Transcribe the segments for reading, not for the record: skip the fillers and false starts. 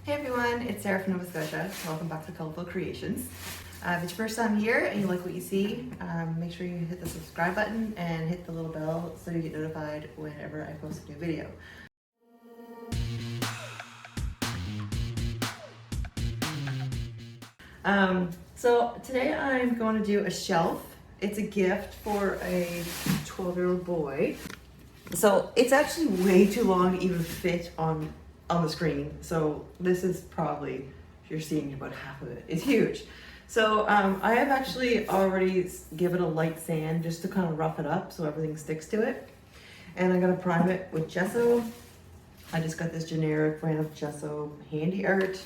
Hey everyone, it's Sarah from Nova Scotia. Welcome back to Colorful Creations. If it's your first time here and you like what you see, make sure you hit the subscribe button and hit the little bell so you get notified whenever I post a new video. So today I'm going to do a shelf. It's a gift for a 12-year-old boy. So it's actually way too long to even fit on the screen. So this is probably, you're seeing about half of it. It's huge. So I have actually already given a light sand just to kind of rough it up so everything sticks to it. And I'm gonna prime it with gesso. I just got this generic brand of gesso, Handy Art.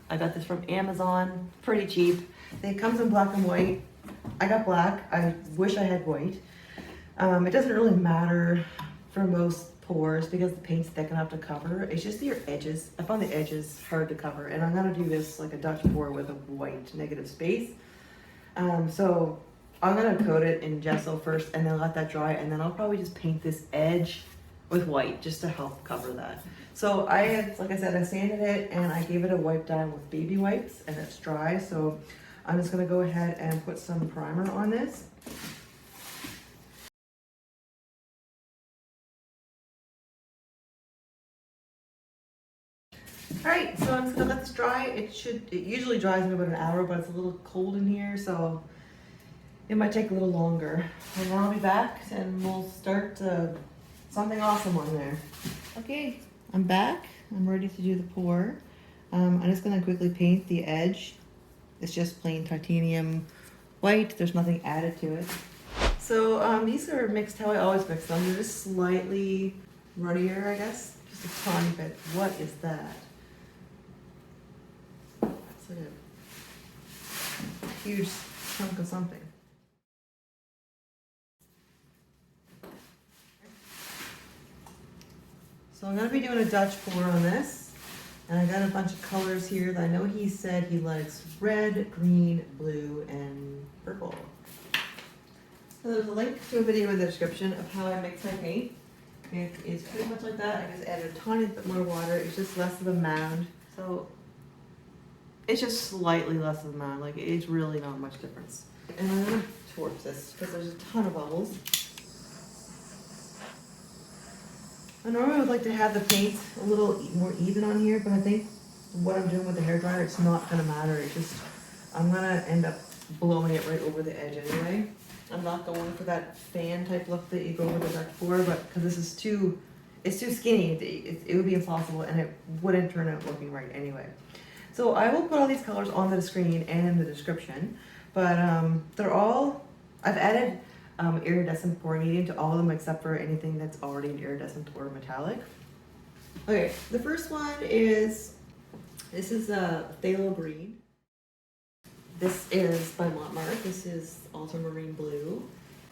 I got this from Amazon, pretty cheap. It comes in black and white. I got black, I wish I had white. It doesn't really matter for most pours because the paint's thick enough to cover. It's just your edges. I found the edges hard to cover, and I'm gonna do this like a Dutch pour with a white negative space. So I'm gonna coat it in gesso first and then let that dry, and then I'll probably just paint this edge with white just to help cover that. So like I said, I sanded it and I gave it a wipe down with baby wipes, and it's dry. So I'm just gonna go ahead and put some primer on this. All right, so I'm just gonna let this dry. It usually dries in about an hour, but it's a little cold in here, so it might take a little longer. And then I'll be back and we'll start something awesome on there. Okay, I'm back. I'm ready to do the pour. I'm just gonna quickly paint the edge. It's just plain titanium white. There's nothing added to it. So these are mixed how I always mix them. They're just slightly ruddier, I guess. Just a tiny bit. What is that? It's like a huge chunk of something. So I'm gonna be doing a Dutch pour on this. And I got a bunch of colors here that I know he said he likes: red, green, blue, and purple. So there's a link to a video in the description of how I mix my paint. It is pretty much like that. I just added a tiny bit more water. It's just less of a mound. So it's just slightly less of a mound. Like, it's really not much difference. And I'm gonna torch this because there's a ton of bubbles. I normally would like to have the paint a little more even on here, but I think what I'm doing with the hairdryer, it's not gonna matter. It's just, I'm gonna end up blowing it right over the edge anyway. I'm not going for that fan type look that you go with the Dutch pour, but because this is it's too skinny, it would be impossible and it wouldn't turn out looking right anyway. So I will put all these colors on the screen and in the description, but I've added iridescent pour medium to all of them except for anything that's already an iridescent or metallic. Okay, the first one is, this is Phthalo Green. This is by Mont Marte. This is ultramarine blue,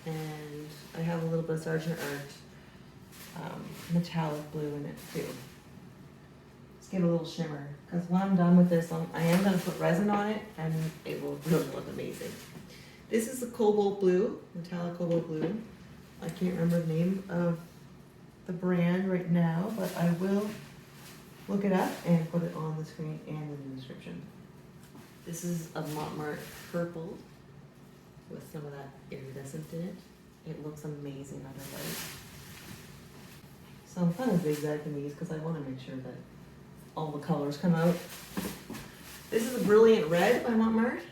and I have a little bit of Sergeant Art metallic blue in it too. Let's give it a little shimmer, because when I'm done with this, I am going to put resin on it, and it will really look amazing. This is the cobalt blue, metallic cobalt blue. I can't remember the name of the brand right now, but I will look it up and put it on the screen and in the description. This is a Mont Marte purple with some of that iridescent in it. It looks amazing under light. So I'm kind of zigzagging these because I want to make sure that all the colors come out. This is a Brilliant Red by Mont Marte.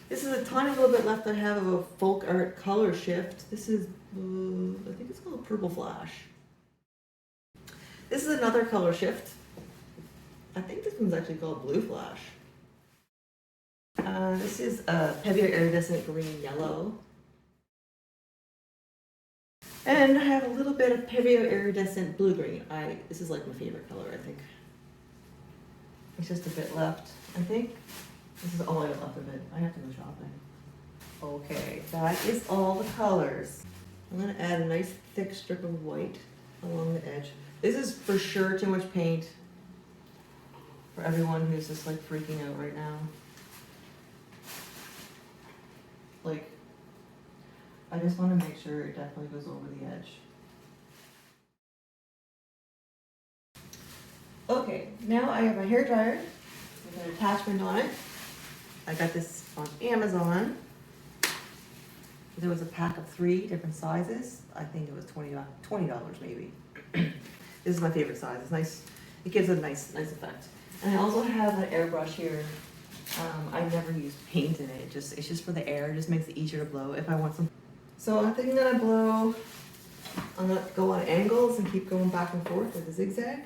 This is a tiny little bit left I have of a folk art color shift. This is, I think it's called Purple Flash. This is another color shift. I think this one's actually called Blue Flash. This is a heavier iridescent green yellow. And I have a little bit of heavier iridescent blue green. This is like my favorite color, I think. It's just a bit left, I think. This is all I got left of it. I have to go shopping. Okay, that is all the colors. I'm gonna add a nice thick strip of white along the edge. This is for sure too much paint for everyone who's just like freaking out right now. Like, I just want to make sure it definitely goes over the edge. Okay, now I have my hair dryer with an attachment on it. I got this on Amazon. There was a pack of 3 different sizes. I think it was $20 maybe. This is my favorite size. It's nice. It gives a nice effect. And I also have an airbrush here. I never use paint in it. It's just for the air. It just makes it easier to blow if I want some. So I'm thinking that I'm gonna go on angles and keep going back and forth with a zigzag.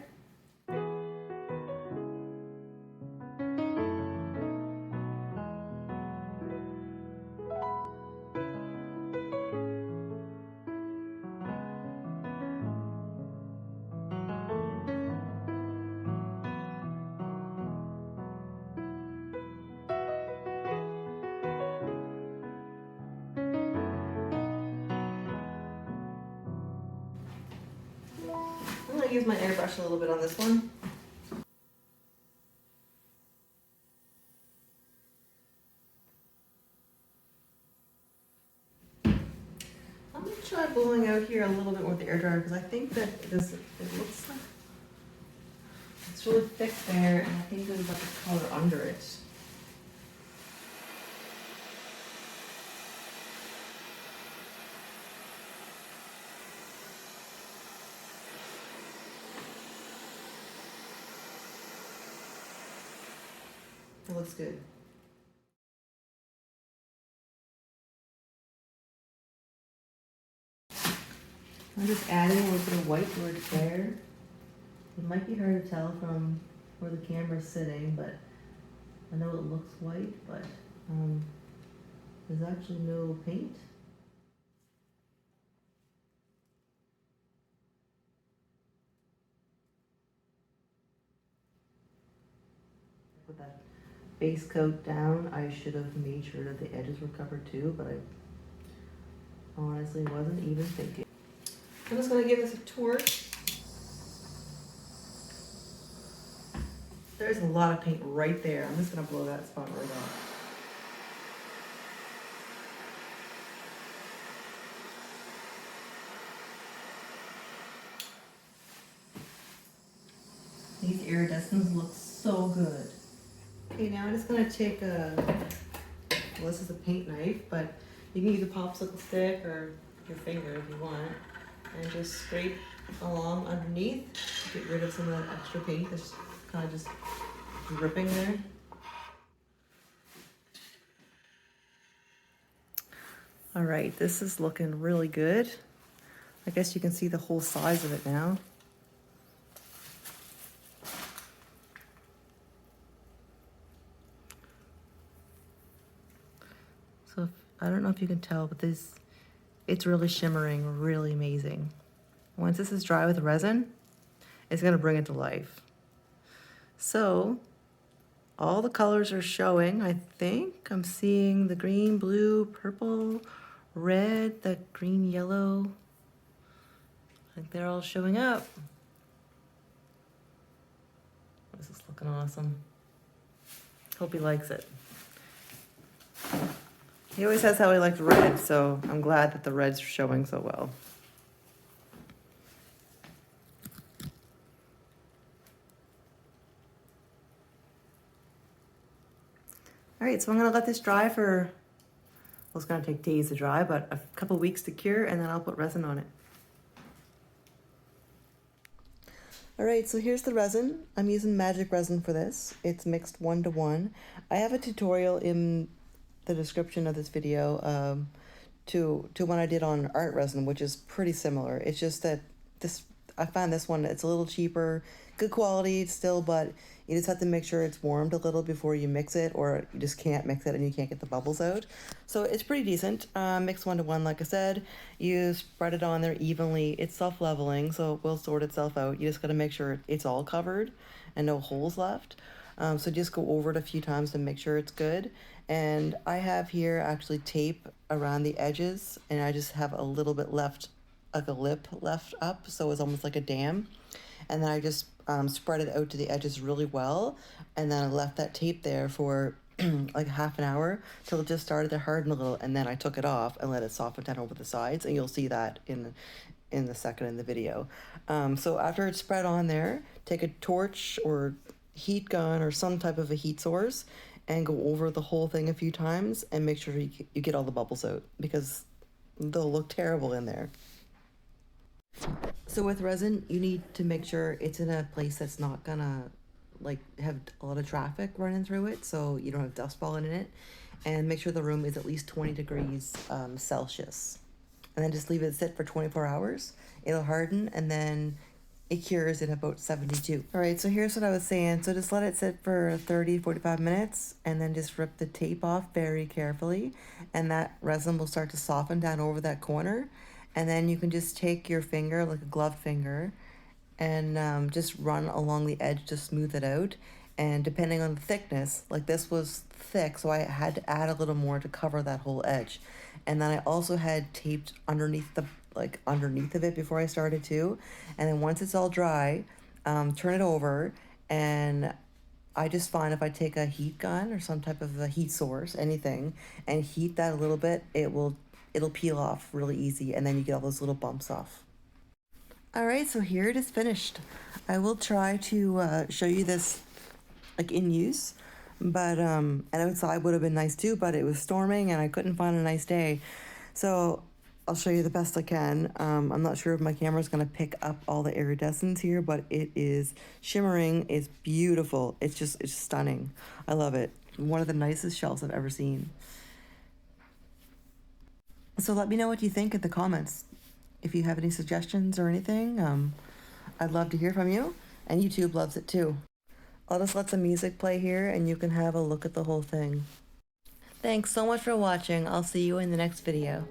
I'm gonna use my airbrush a little bit on this one. I'm gonna try blowing out here a little bit with the airdryer because I think that it looks like it's really thick there, and I think there's like a color under it. It looks good. I'm just adding a little bit of white where it's there. It might be hard to tell from where the camera's sitting, but I know it looks white, but there's actually no paint. Put that base coat down. I should have made sure that the edges were covered too, but I honestly wasn't even thinking. I'm just gonna give this a twirl. There's a lot of paint right there. I'm just gonna blow that spot right off. These iridescents look so good. Okay, now I'm just gonna take well, this is a paint knife, but you can use a popsicle stick or your finger if you want, and just scrape along underneath, get rid of some of that extra paint that's kind of just dripping there. All right, this is looking really good. I guess you can see the whole size of it now. So I don't know if you can tell, but it's really shimmering, really amazing. Once this is dry with resin, it's gonna bring it to life. So all the colors are showing. I think I'm seeing the green, blue, purple, red, the green, yellow. I think they're all showing up. This is looking awesome. Hope he likes it. He always says how he liked red, so I'm glad that the red's showing so well. All right, so I'm gonna let this dry for, well, it's gonna take days to dry, but a couple weeks to cure, and then I'll put resin on it. All right, so here's the resin. I'm using magic resin for this. It's mixed 1-to-1. I have a tutorial in the description of this video to one I did on art resin, which is pretty similar. It's just that I found this one, it's a little cheaper, good quality still, but you just have to make sure it's warmed a little before you mix it, or you just can't mix it and you can't get the bubbles out. So it's pretty decent. Mixed 1-to-1, like I said. You spread it on there evenly. It's self-leveling, so it will sort itself out. You just got to make sure it's all covered and no holes left. So just go over it a few times to make sure it's good. And I have here actually tape around the edges, and I just have a little bit left, like a lip left up, so it's almost like a dam. And then I just spread it out to the edges really well, and then I left that tape there for like half an hour till it just started to harden a little, and then I took it off and let it soften down over the sides, and you'll see that in in the second in the video. So after it's spread on there, take a torch or heat gun or some type of a heat source and go over the whole thing a few times and make sure you get all the bubbles out, because they'll look terrible in there. So with resin, you need to make sure it's in a place that's not gonna like have a lot of traffic running through it, so you don't have dust falling in it, and make sure the room is at least 20 degrees Celsius, and then just leave it sit for 24 hours. It'll harden, and then it cures in about 72. All right, so here's what I was saying. So just let it sit for 30-45 minutes, and then just rip the tape off very carefully, and that resin will start to soften down over that corner. And then you can just take your finger, like a gloved finger, and just run along the edge to smooth it out. And depending on the thickness, like this was thick, so I had to add a little more to cover that whole edge. And then I also had taped underneath of it before I started too. And then once it's all dry, turn it over, and I just find if I take a heat gun or some type of a heat source, anything, and heat that a little bit, it'll peel off really easy, and then you get all those little bumps off. All right, so here it is finished. I will try to show you this like in use, but and outside would have been nice too, but it was storming and I couldn't find a nice day. So I'll show you the best I can. I'm not sure if my camera's gonna pick up all the iridescence here, but it is shimmering. It's beautiful. It's stunning. I love it. One of the nicest shells I've ever seen. So let me know what you think in the comments. If you have any suggestions or anything, I'd love to hear from you, and YouTube loves it too. I'll just let some music play here and you can have a look at the whole thing. Thanks so much for watching. I'll see you in the next video.